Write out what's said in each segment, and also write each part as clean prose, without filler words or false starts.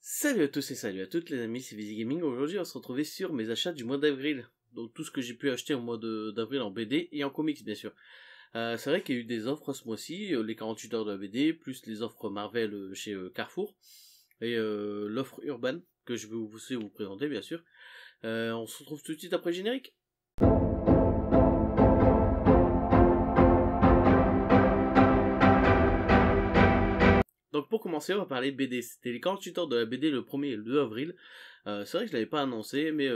Salut à tous et salut à toutes les amis, c'est Visi Gaming. Aujourd'hui on va se retrouver sur mes achats du mois d'avril. Donc tout ce que j'ai pu acheter au mois d'avril en BD et en comics bien sûr. C'est vrai qu'il y a eu des offres ce mois-ci, les 48 heures de la BD, plus les offres Marvel chez Carrefour, et l'offre Urban, que je vais vous présenter bien sûr. On se retrouve tout de suite après le générique. Donc pour commencer, on va parler BD. C'était les 48 heures de la BD le 1er et le 2 avril. C'est vrai que je l'avais pas annoncé, mais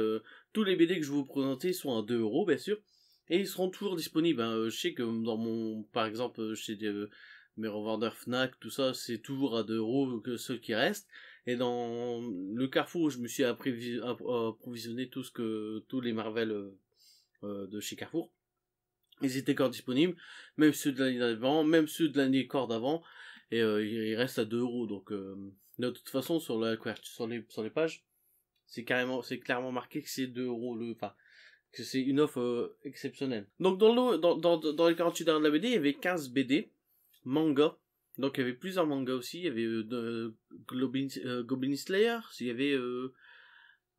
tous les BD que je vais vous présenter sont à 2€ bien sûr. Et ils seront toujours disponibles. Je sais que dans par exemple, chez mes revendeurs Fnac, tout ça, c'est toujours à 2€ que ceux qui restent. Et dans le Carrefour, où je me suis approvisionné tous les Marvel de chez Carrefour. Ils étaient encore disponibles, même ceux de l'année d'avant, même ceux de l'année encore d'avant. Et il reste à 2€. Donc de toute façon sur la couverture, sur les pages, c'est clairement marqué que c'est 2€, enfin que c'est une offre exceptionnelle. Donc dans les 48 heures de la BD, il y avait 15 BD manga. Donc il y avait plusieurs mangas aussi, il y avait Goblin Slayer, il y avait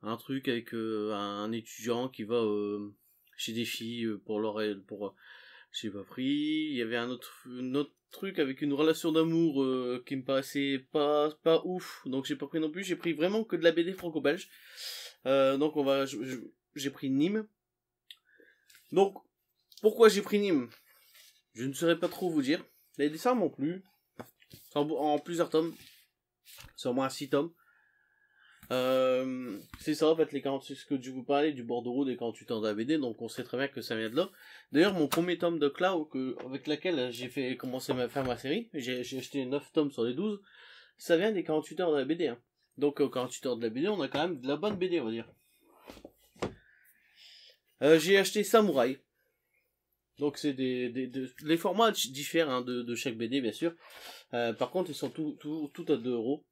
un truc avec un étudiant qui va chez des filles pour j'ai pas pris. Il y avait un autre truc avec une relation d'amour qui me paraissait pas ouf, donc j'ai pas pris non plus. J'ai pris vraiment que de la BD franco-belge. Donc j'ai pris Nîmes. Donc pourquoi j'ai pris Nîmes, je ne saurais pas trop vous dire. Les dessins m'ont plu. C'est en plusieurs tomes. C'est au moins 6 tomes. C'est ça en fait, ce que je vous parlais du bordereau des 48 ans de la BD, donc on sait très bien que ça vient de là. D'ailleurs mon premier tome de Cloud avec laquelle j'ai commencé à faire ma série, j'ai acheté 9 tomes sur les 12, ça vient des 48 heures de la BD. Donc 48 heures de la BD, on a quand même de la bonne BD on va dire. J'ai acheté Samouraï. Donc c'est les formats diffèrent de chaque BD bien sûr. Par contre ils sont tout à 2€.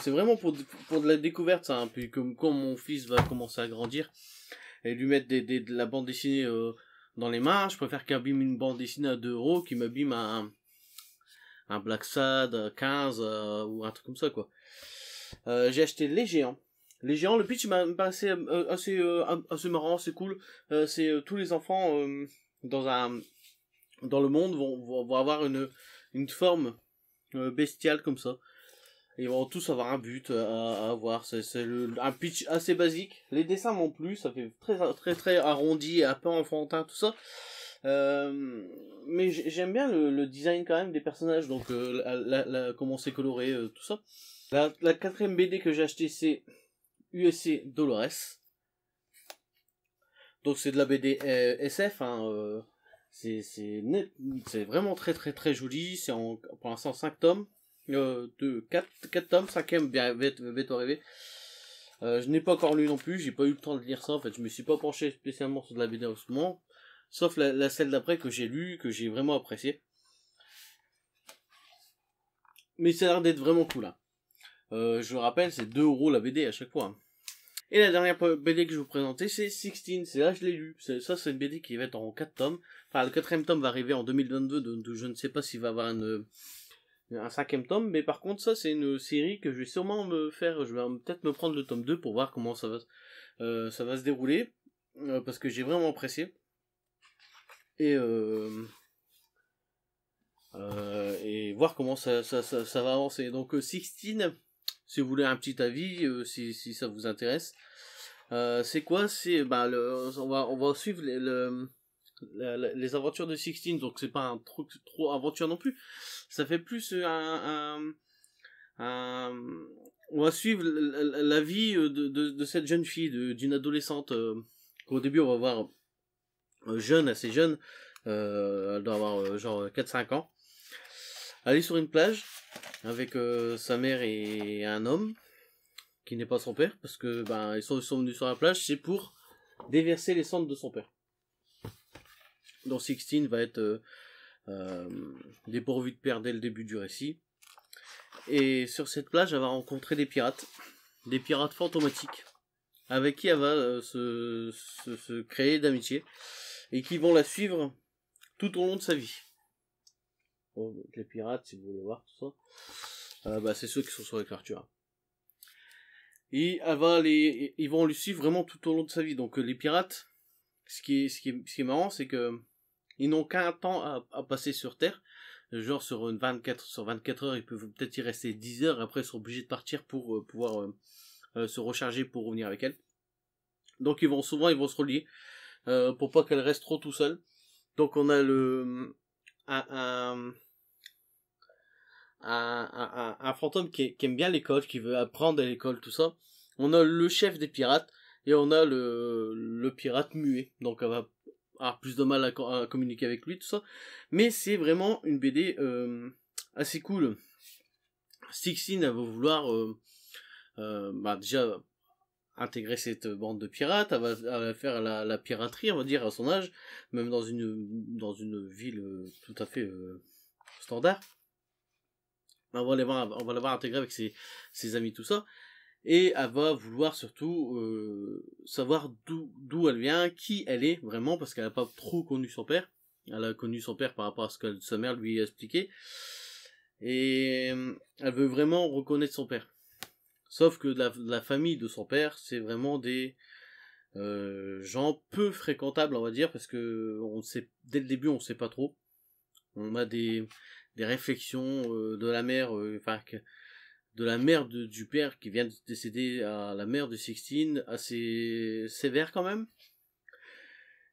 C'est vraiment pour de la découverte, ça, puis comme quand mon fils va commencer à grandir et lui mettre de la bande dessinée dans les mains, je préfère qu'il abîme une bande dessinée à 2€ qu'il m'abîme un Black Sad 15 ou un truc comme ça quoi. J'ai acheté Les Géants. Les Géants, le pitch me paraissait assez marrant, c'est cool. C'est tous les enfants dans le monde vont avoir une forme bestiale comme ça. Ils vont tous avoir un but à avoir. C'est un pitch assez basique. Les dessins m'ont plu, ça fait très arrondi, un peu enfantin, tout ça. Mais j'aime bien le design quand même des personnages, donc comment c'est coloré, tout ça. La quatrième BD que j'ai acheté, c'est USC Dolores. Donc c'est de la BD SF, c'est vraiment très joli. C'est pour l'instant 5 tomes. 4 tomes, 5ème bientôt arrivé. Je n'ai pas encore lu non plus, j'ai pas eu le temps de lire ça en fait, je me suis pas penché spécialement sur de la BD en ce moment, sauf celle d'après que j'ai lu, que j'ai vraiment apprécié. Mais ça a l'air d'être vraiment cool. Je le rappelle, c'est 2€ la BD à chaque fois. Et la dernière BD que je vais vous présenter, c'est 16, c'est là je l'ai lu. Ça c'est une BD qui va être en 4 tomes. Enfin le 4ème tome va arriver en 2022, donc je ne sais pas s'il va y avoir un 5ème tome, mais par contre ça c'est une série que je vais sûrement je vais peut-être me prendre le tome 2 pour voir comment ça va se dérouler, parce que j'ai vraiment apprécié, et voir comment ça va avancer. Donc 16, si vous voulez un petit avis, si ça vous intéresse, c'est quoi, c'est on va suivre les aventures de 16, donc c'est pas un truc trop aventure non plus, ça fait plus on va suivre la vie de cette jeune fille, d'une adolescente, qu'au début on va voir assez jeune, elle doit avoir genre 4-5 ans, elle est sur une plage avec sa mère et un homme qui n'est pas son père, parce que ils sont venus sur la plage, c'est pour déverser les cendres de son père. Donc 16 va être dépourvu de père dès le début du récit. Et sur cette plage, elle va rencontrer des pirates fantomatiques, avec qui elle va se créer d'amitié, et qui vont la suivre tout au long de sa vie. Bon, les pirates, si vous voulez voir tout ça. bah, c'est ceux qui sont sur les couvertures. Et ils vont le suivre vraiment tout au long de sa vie. Donc les pirates, ce qui est marrant, c'est que ils n'ont qu'un temps à passer sur Terre. Genre sur 24 heures, ils peuvent peut-être y rester 10 heures. Après, ils sont obligés de partir pour pouvoir se recharger pour revenir avec elle. Donc ils vont se relier pour pas qu'elle reste trop tout seule. Donc on a un fantôme qui aime bien l'école, qui veut apprendre à l'école, tout ça. On a le chef des pirates et on a le pirate muet. Donc elle va avoir plus de mal à communiquer avec lui, tout ça. Mais c'est vraiment une BD assez cool. Sixteen, elle va vouloir bah déjà intégrer cette bande de pirates, elle va faire la piraterie, on va dire, à son âge, même dans une ville tout à fait standard. On va l'avoir intégré avec ses amis, tout ça. Et elle va vouloir surtout savoir d'où elle vient, qui elle est vraiment, parce qu'elle n'a pas trop connu son père. Elle a connu son père par rapport à ce que sa mère lui a expliqué. Et elle veut vraiment reconnaître son père. Sauf que la famille de son père, c'est vraiment des gens peu fréquentables, on va dire, parce que dès le début, on sait pas trop. On a des réflexions de la mère, de la mère du père qui vient de décéder à la mère de Sixteen, assez sévère quand même.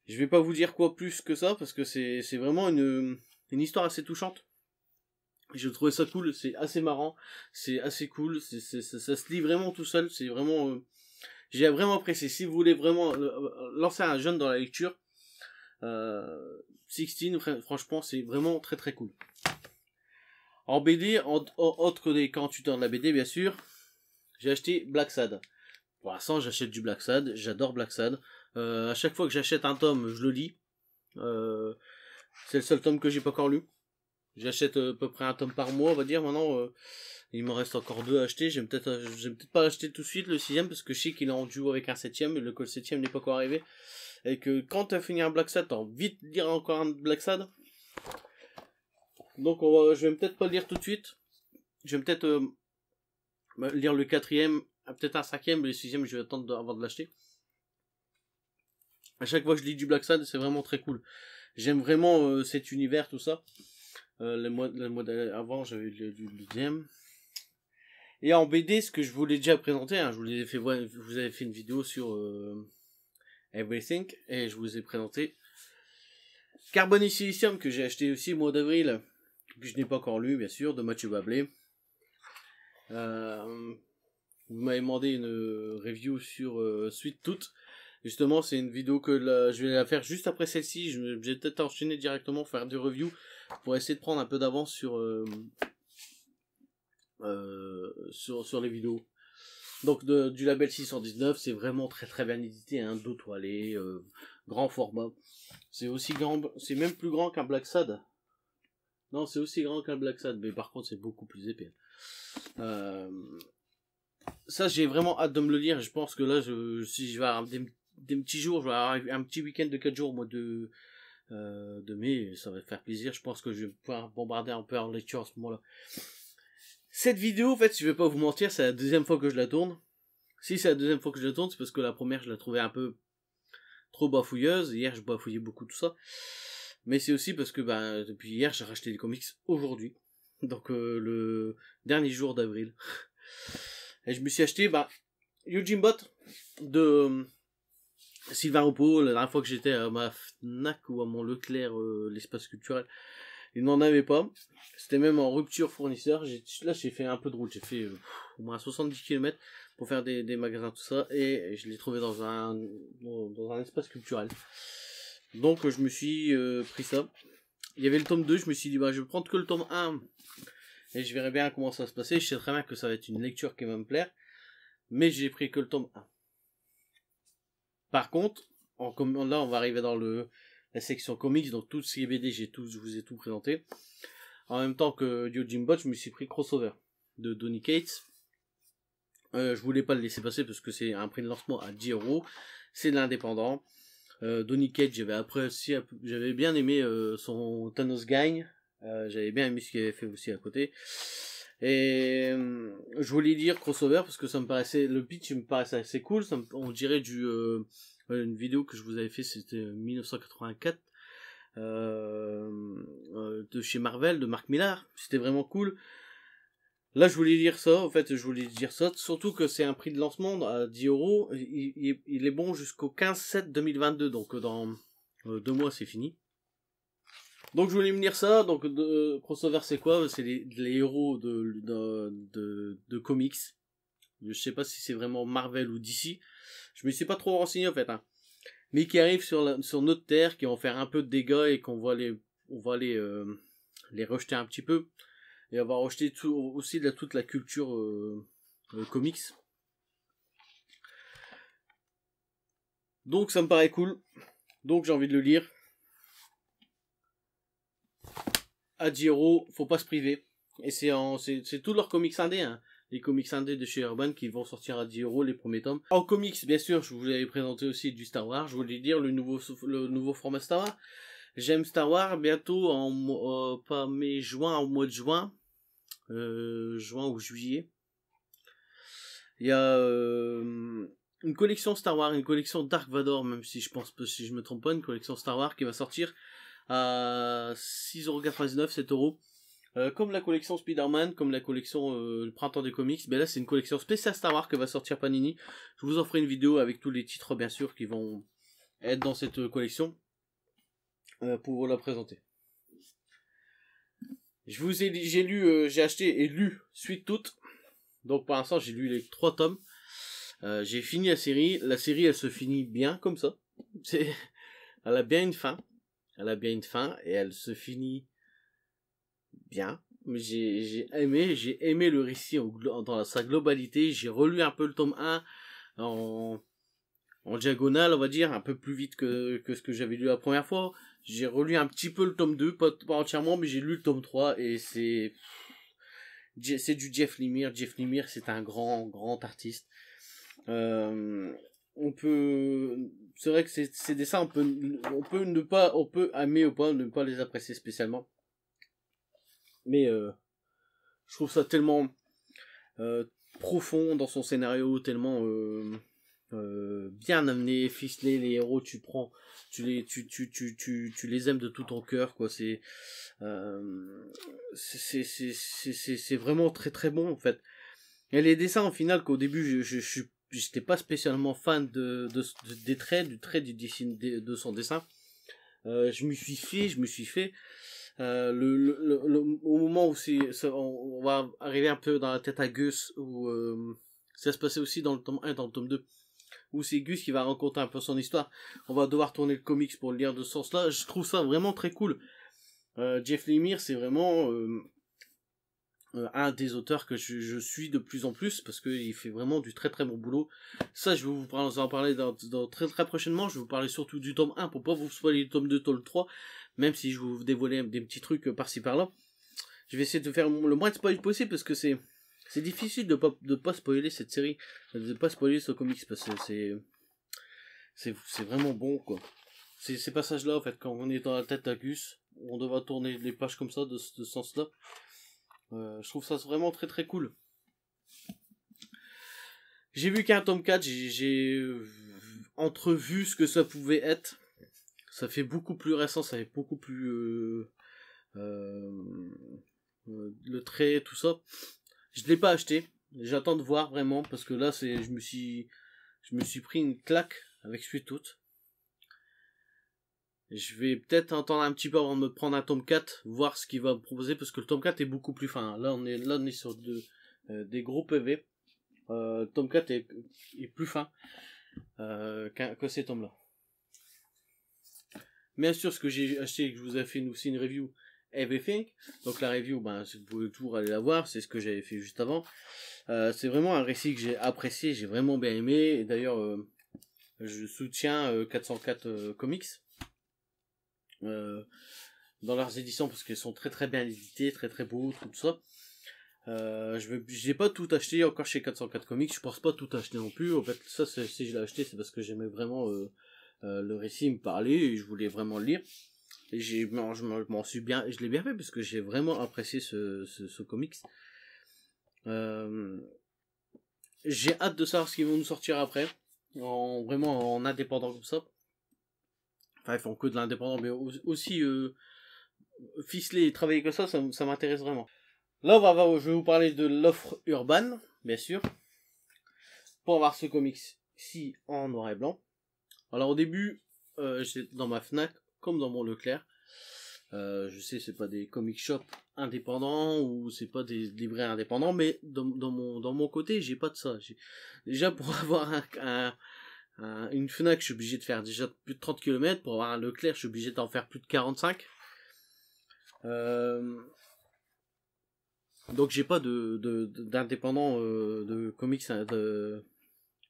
Je vais pas vous dire quoi plus que ça, parce que c'est vraiment une histoire assez touchante. Je trouvais ça cool, c'est assez marrant, c'est assez cool, ça se lit vraiment tout seul, c'est vraiment... j'ai vraiment apprécié. Si vous voulez vraiment lancer un jeune dans la lecture, Sixteen, franchement, c'est vraiment très très cool. En BD, autre que les 48 heures de la BD, bien sûr, j'ai acheté Black Sad. Pour l'instant, j'achète du Black Sad, j'adore Black Sad. À chaque fois que j'achète un tome, je le lis. C'est le seul tome que j'ai pas encore lu. J'achète à peu près un tome par mois, on va dire. Maintenant, il m'en reste encore 2 à acheter. J'aime peut-être pas l'acheter tout de suite, le 6ème, parce que je sais qu'il est en duo avec un 7ème, et le 7ème n'est pas encore arrivé. Et que quand tu as fini un Black Sad, t'as envie de lire encore un Black Sad. Donc je vais peut-être pas le lire tout de suite. Je vais peut-être lire le 4ème, peut-être un 5ème, mais le 6ème, je vais attendre avant de l'acheter. À chaque fois que je lis du Black Sad, c'est vraiment très cool. J'aime vraiment cet univers, tout ça. Le mois avant, j'avais lu le 2ème. Et en BD, ce que je voulais déjà présenter, hein, je vous avais fait une vidéo sur Everything, et je vous ai présenté Carbone et Silicium, que j'ai acheté aussi au mois d'avril, que je n'ai pas encore lu, bien sûr, de Mathieu Bablé. Vous m'avez demandé une review sur Sweet Tooth. Justement, c'est une vidéo que je vais la faire juste après celle-ci. Je vais peut-être enchaîner directement, faire des reviews, pour essayer de prendre un peu d'avance sur les vidéos. Donc du label 619, c'est vraiment très très bien édité, hein, dos toilé, grand format. C'est aussi grand, c'est même plus grand qu'un Black Sad. Non, c'est aussi grand qu'un Black Sad, mais par contre c'est beaucoup plus épais. Ça, j'ai vraiment hâte de me le lire. Je pense que là, si je vais avoir des petits jours, je vais avoir un petit week-end de 4 jours au mois de mai, ça va faire plaisir. Je pense que je vais pouvoir bombarder un peu en lecture à ce moment-là. Cette vidéo, en fait, si je vais pas vous mentir, c'est la 2ème fois que je la tourne. Si c'est la 2ème fois que je la tourne, c'est parce que la première, je la trouvais un peu trop bafouilleuse. Hier, je bafouillais beaucoup tout ça. Mais c'est aussi parce que depuis hier, j'ai racheté les comics aujourd'hui. Donc le dernier jour d'avril. Et je me suis acheté Eugene Bot de Sylvain Repos. La dernière fois que j'étais à ma Fnac ou à mon Leclerc, l'espace culturel, il n'en avait pas. C'était même en rupture fournisseur. Là, j'ai fait un peu de route. J'ai fait au moins 70 km pour faire des magasins, tout ça. Et je l'ai trouvé dans un espace culturel. Donc, je me suis pris ça. Il y avait le tome 2. Je me suis dit, je vais prendre que le tome 1. Et je verrai bien comment ça va se passer. Je sais très bien que ça va être une lecture qui va me plaire. Mais j'ai pris que le tome 1. Par contre, là, on va arriver dans la section comics. Donc, tout ce qui est BD, je vous ai tout présenté. En même temps que Eugene Bot, je me suis pris Crossover de Donny Cates. Je voulais pas le laisser passer parce que c'est un prix de lancement à 10€. C'est de l'indépendant. Donny Cates, j'avais bien aimé son Thanos Gagne. J'avais bien aimé ce qu'il avait fait aussi à côté. Et je voulais lire crossover parce que ça me paraissait, le pitch me paraissait assez cool. On dirait une vidéo que je vous avais fait, c'était 1984 de chez Marvel, de Mark Millar. C'était vraiment cool. Là, je voulais lire ça, en fait, je voulais dire ça, surtout que c'est un prix de lancement à 10 euros. Il est bon jusqu'au 15/7/2022, donc dans 2 mois, c'est fini. Donc, je voulais me lire ça. Donc, crossover, c'est quoi? C'est les héros de comics. Je sais pas si c'est vraiment Marvel ou DC. Je me suis pas trop renseigné, en fait, hein. Mais qui arrivent sur notre terre, qui vont faire un peu de dégâts et qu'on va les rejeter un petit peu. Et on va rejeter aussi toute la culture comics. Donc ça me paraît cool. Donc j'ai envie de le lire. À 10 euros, faut pas se priver. Et c'est tous leurs comics indés, hein. Les comics indés de chez Urban qui vont sortir à 10 euros les premiers tomes. En comics, bien sûr, je vous avais présenté aussi du Star Wars. Je voulais dire le nouveau format Star Wars. J'aime Star Wars, bientôt pas mai, juin, au mois de juin. Juin ou juillet. Il y a une collection Star Wars, une collection Dark Vador, même si je me trompe pas, une collection Star Wars qui va sortir à 6,99€, 7€. Comme la collection Spider-Man, comme la collection le Printemps des Comics, ben là c'est une collection spéciale Star Wars que va sortir Panini. Je vous en ferai une vidéo avec tous les titres bien sûr qui vont être dans cette collection pour vous la présenter. J'ai acheté et lu Suite Toute. Donc pour l'instant j'ai lu les 3 tomes. J'ai fini la série. La série elle se finit bien comme ça. Elle a bien une fin. Elle a bien une fin et elle se finit bien. Mais j'ai aimé le récit dans sa globalité. J'ai relu un peu le tome 1 en diagonale, on va dire, un peu plus vite que ce que j'avais lu la première fois. J'ai relu un petit peu le tome 2, pas entièrement, mais j'ai lu le tome 3 et c'est du Jeff Lemire. Jeff Lemire, c'est un grand artiste. C'est vrai que ces dessins, on peut aimer ou pas, ne pas les apprécier spécialement. Mais je trouve ça tellement profond dans son scénario, tellement bien amené, ficelé. Les héros, tu les aimes de tout ton cœur, quoi. C'est vraiment très très bon en fait. Et les dessins en final qu'au début j'étais pas spécialement fan des traits, de son dessin. Je me suis fait au moment où on va arriver un peu dans la tête à Gus, où ça se passait aussi dans le tome 1 et dans le tome 2, où c'est Gus qui va raconter un peu son histoire. On va devoir tourner le comics pour le lire de ce sens-là. Je trouve ça vraiment très cool. Jeff Lemire, c'est vraiment un des auteurs que je suis de plus en plus, parce qu'il fait vraiment du très très bon boulot. Ça, je vais vous en parler dans très très prochainement. Je vais vous parler surtout du tome 1 pour pas vous spoiler le tome 2, tome 3, même si je vais vous dévoiler des petits trucs par-ci par-là. Je vais essayer de faire le moins de spoil possible, parce que c'est difficile de pas spoiler cette série, de pas spoiler ce comics, parce que c'est vraiment bon, quoi. Ces passages-là, en fait, quand on est dans la tête à Gus, on devra tourner les pages comme ça, de ce sens-là. Je trouve ça vraiment très très cool. J'ai vu qu'un tome 4, j'ai entrevu ce que ça pouvait être. Ça fait beaucoup plus récent, ça fait beaucoup plus le trait, tout ça. Je l'ai pas acheté. J'attends de voir vraiment, parce que là je me suis pris une claque avec Suite Toute. Je vais peut-être attendre un petit peu avant de me prendre un tome 4, voir ce qu'il va me proposer, parce que le tome 4 est beaucoup plus fin. Là on est sur des gros PV. Le tome 4 est plus fin que ces tomes-là. Bien sûr, ce que j'ai acheté et que je vous ai fait aussi une review, Everything. Donc la review, vous pouvez toujours aller la voir, c'est ce que j'avais fait juste avant. C'est vraiment un récit que j'ai apprécié, j'ai vraiment bien aimé. Et d'ailleurs, je soutiens 404 Comics dans leurs éditions, parce qu'elles sont très très bien éditées, très très beaux, tout ça. J'ai pas tout acheté encore chez 404 Comics, je pense pas tout acheter non plus. En fait, ça, si je l'ai acheté, c'est parce que j'aimais vraiment le récit me parlait et je voulais vraiment le lire. Et je l'ai bien fait parce que j'ai vraiment apprécié ce comics. J'ai hâte de savoir ce qu'ils vont nous sortir après, vraiment en indépendant comme ça. Enfin, ils font que de l'indépendant, mais aussi ficeler et travailler comme ça m'intéresse vraiment. Là, je vais vous parler de l'offre Urban, bien sûr, pour avoir ce comics-ci en noir et blanc. Alors au début, j'étais dans ma Fnac, comme dans mon Leclerc. Je sais, c'est pas des comic shops indépendants ou c'est pas des libraires indépendants, mais dans mon côté, j'ai pas de ça. Déjà, pour avoir une Fnac, je suis obligé de faire déjà plus de 30 km. Pour avoir un Leclerc, je suis obligé d'en faire plus de 45. Donc j'ai pas d'indépendants, de comics, de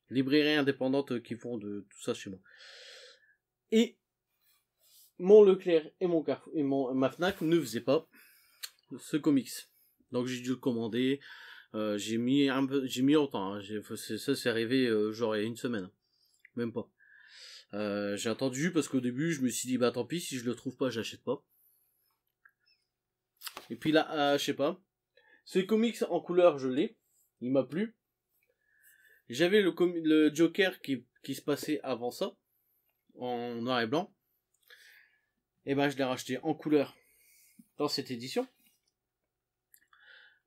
librairies indépendantes qui font de tout ça chez moi. Et mon Leclerc et ma Fnac ne faisaient pas ce comics. Donc j'ai dû le commander. J'ai mis longtemps. Hein. Ça c'est arrivé genre il y a une semaine. Même pas. J'ai attendu parce qu'au début je me suis dit bah tant pis, si je le trouve pas, j'achète pas. Et puis là, je sais pas. Ce comics en couleur, je l'ai. Il m'a plu. J'avais le Joker qui se passait avant ça, en noir et blanc. Et ben je l'ai racheté en couleur dans cette édition.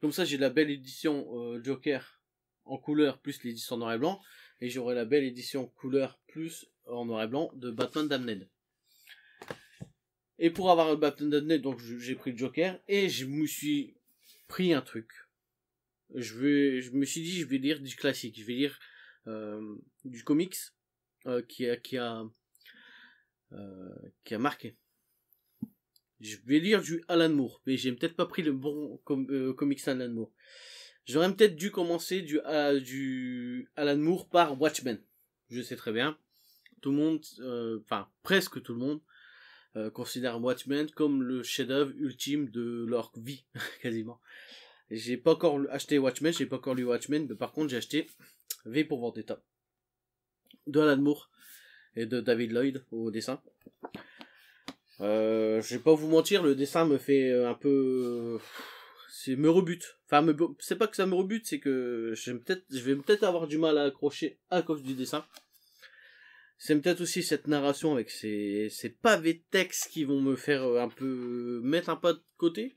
Comme ça j'ai la belle édition Joker en couleur plus l'édition noir et blanc. Et j'aurai la belle édition couleur plus en noir et blanc de Batman Damned. Et pour avoir le Batman Damned, donc j'ai pris le Joker et je me suis pris un truc. Je me suis dit je vais lire du classique, je vais lire du comics qui a marqué. Je vais lire du Alan Moore, mais j'ai peut-être pas pris le bon comics Alan Moore. J'aurais peut-être dû commencer du Alan Moore par Watchmen. Je sais très bien. Tout le monde, enfin presque tout le monde, considère Watchmen comme le chef-d'œuvre ultime de leur vie, quasiment. J'ai pas encore acheté Watchmen, j'ai pas encore lu Watchmen, mais par contre j'ai acheté V pour Vendetta de Alan Moore et de David Lloyd au dessin. Je vais pas vous mentir, le dessin me fait un peu, me rebute. Enfin, c'est pas que ça me rebute, c'est que je vais peut-être avoir du mal à accrocher à cause du dessin. C'est peut-être aussi cette narration avec ces pavés de texte qui vont me faire mettre un pas de côté.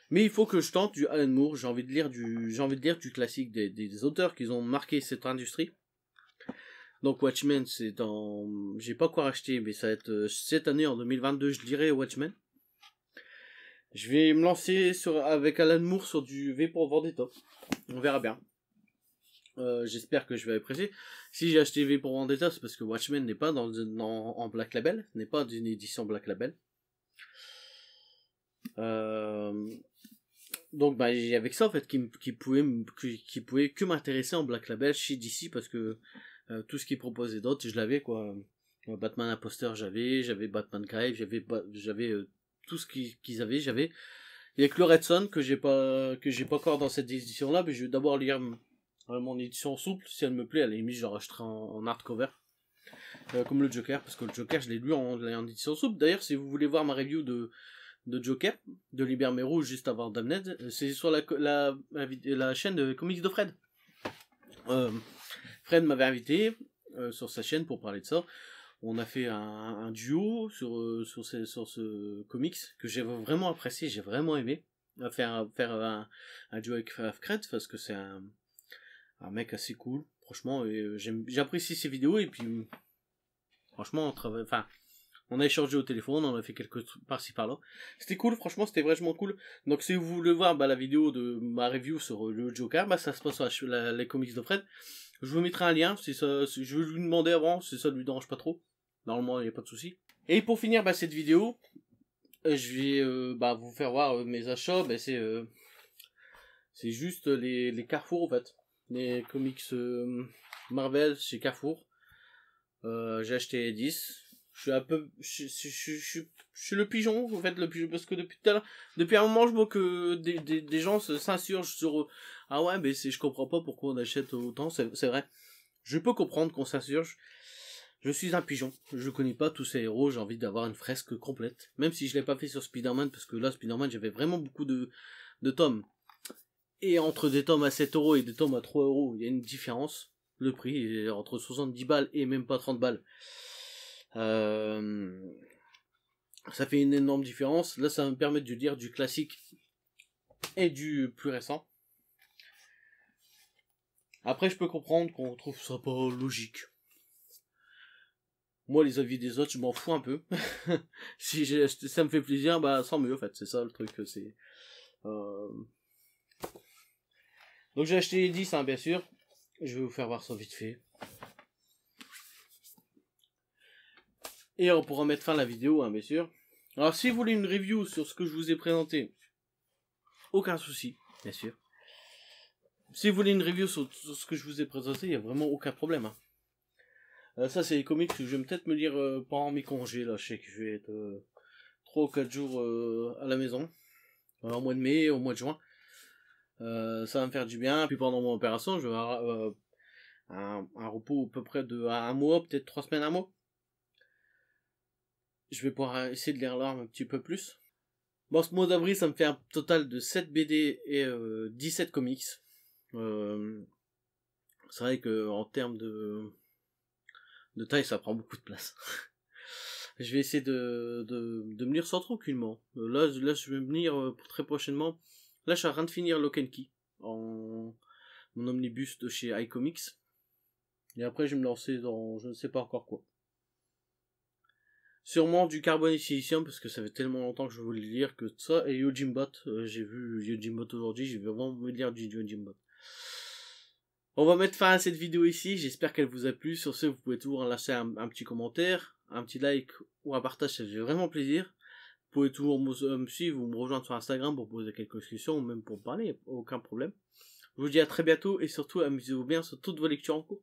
Mais il faut que je tente du Alan Moore. J'ai envie de lire du classique des auteurs qui ont marqué cette industrie. Donc Watchmen, j'ai pas quoi racheter, mais ça va être cette année en 2022, je lirai Watchmen. Je vais me lancer avec Alan Moore sur du V pour Vendetta. On verra bien. J'espère que je vais apprécier. Si j'ai acheté V pour Vendetta, c'est parce que Watchmen n'est pas en Black Label, n'est pas d'une édition Black Label. Donc bah avec ça en fait qui pouvait que m'intéresser en Black Label chez DC parce que tout ce qu'ils proposaient d'autre je l'avais quoi. Batman Imposteur j'avais Batman Grave, j'avais tout ce qu'ils avaient, il y a que le Red Son que j'ai pas encore dans cette édition là, mais je vais d'abord lire mon édition souple, si elle me plaît à la limite je la rachèterai en hardcover. Comme le Joker, parce que le Joker je l'ai lu en édition souple. D'ailleurs si vous voulez voir ma review de Joker, de Libermero juste avant Damned, c'est sur la chaîne de comics de Fred. Fred m'avait invité sur sa chaîne pour parler de ça. On a fait un duo sur ce comics que j'ai vraiment apprécié, j'ai vraiment aimé. Faire un duo avec Fred parce que c'est un mec assez cool, franchement, et j'apprécie ses vidéos et puis franchement on a échangé au téléphone, on a fait quelques trucs par-ci par-là. C'était cool, franchement, c'était vraiment cool. Donc si vous voulez voir la vidéo de ma review sur le Joker, ça se passe sur les comics de Fred. Je vous mettrai un lien, je vais lui demander avant, si ça lui dérange pas trop. Normalement, il n'y a pas de souci. Et pour finir cette vidéo, je vais vous faire voir mes achats. C'est juste les Carrefour en fait. Les comics Marvel chez Carrefour. J'ai acheté 10. Je suis le pigeon, en fait, parce que depuis un moment, je vois que des gens s'insurgent sur, ah ouais, mais je comprends pas pourquoi on achète autant, c'est vrai. Je peux comprendre qu'on s'insurge. Je suis un pigeon, je connais pas tous ces héros, j'ai envie d'avoir une fresque complète. Même si je l'ai pas fait sur Spider-Man, parce que là, Spider-Man, j'avais vraiment beaucoup de tomes. Et entre des tomes à 7 euros et des tomes à 3 euros, il y a une différence. Le prix est entre 70 balles et même pas 30 balles. Ça fait une énorme différence. Là, ça va me permettre de lire du classique et du plus récent. Après, je peux comprendre qu'on trouve ça pas logique. Moi, les avis des autres, je m'en fous un peu. Si ça me fait plaisir, bah, sans mieux, en fait. C'est ça, le truc, c'est... Donc, j'ai acheté les 10, hein, bien sûr. Je vais vous faire voir ça vite fait. Et on pourra mettre fin à la vidéo, hein, bien sûr. Alors, si vous voulez une review sur ce que je vous ai présenté, aucun souci, bien sûr. Si vous voulez une review sur ce que je vous ai présenté, il n'y a vraiment aucun problème. Hein. Ça, c'est les comics que je vais peut-être me lire pendant mes congés. Là, je sais que je vais être 3 ou 4 jours à la maison. Au mois de mai, au mois de juin. Ça va me faire du bien. Puis pendant mon opération, je vais avoir un repos à peu près de un mois, peut-être 3 semaines, un mois. Je vais pouvoir essayer de lire là un petit peu plus. Bon, ce mois d'avril, ça me fait un total de 7 BD et 17 comics. C'est vrai que en termes de taille, ça prend beaucoup de place. Je vais essayer de me lire ça tranquillement. Là, je vais me lire très prochainement. Là, je suis en train de finir Lock and Key en mon omnibus de chez iComics. Et après, je vais me lancer dans je ne sais pas encore quoi. Sûrement du Carbone et Silicium, parce que ça fait tellement longtemps que je voulais lire que ça. Et Yojimbot, j'ai vu Yojimbot aujourd'hui, je vais vraiment me lire du Yojimbot. On va mettre fin à cette vidéo ici, j'espère qu'elle vous a plu. Sur ce, vous pouvez toujours lâcher un petit commentaire, un petit like ou un partage, ça fait vraiment plaisir. Vous pouvez toujours me suivre ou me rejoindre sur Instagram pour poser quelques questions ou même pour me parler, aucun problème. Je vous dis à très bientôt et surtout amusez-vous bien sur toutes vos lectures en cours.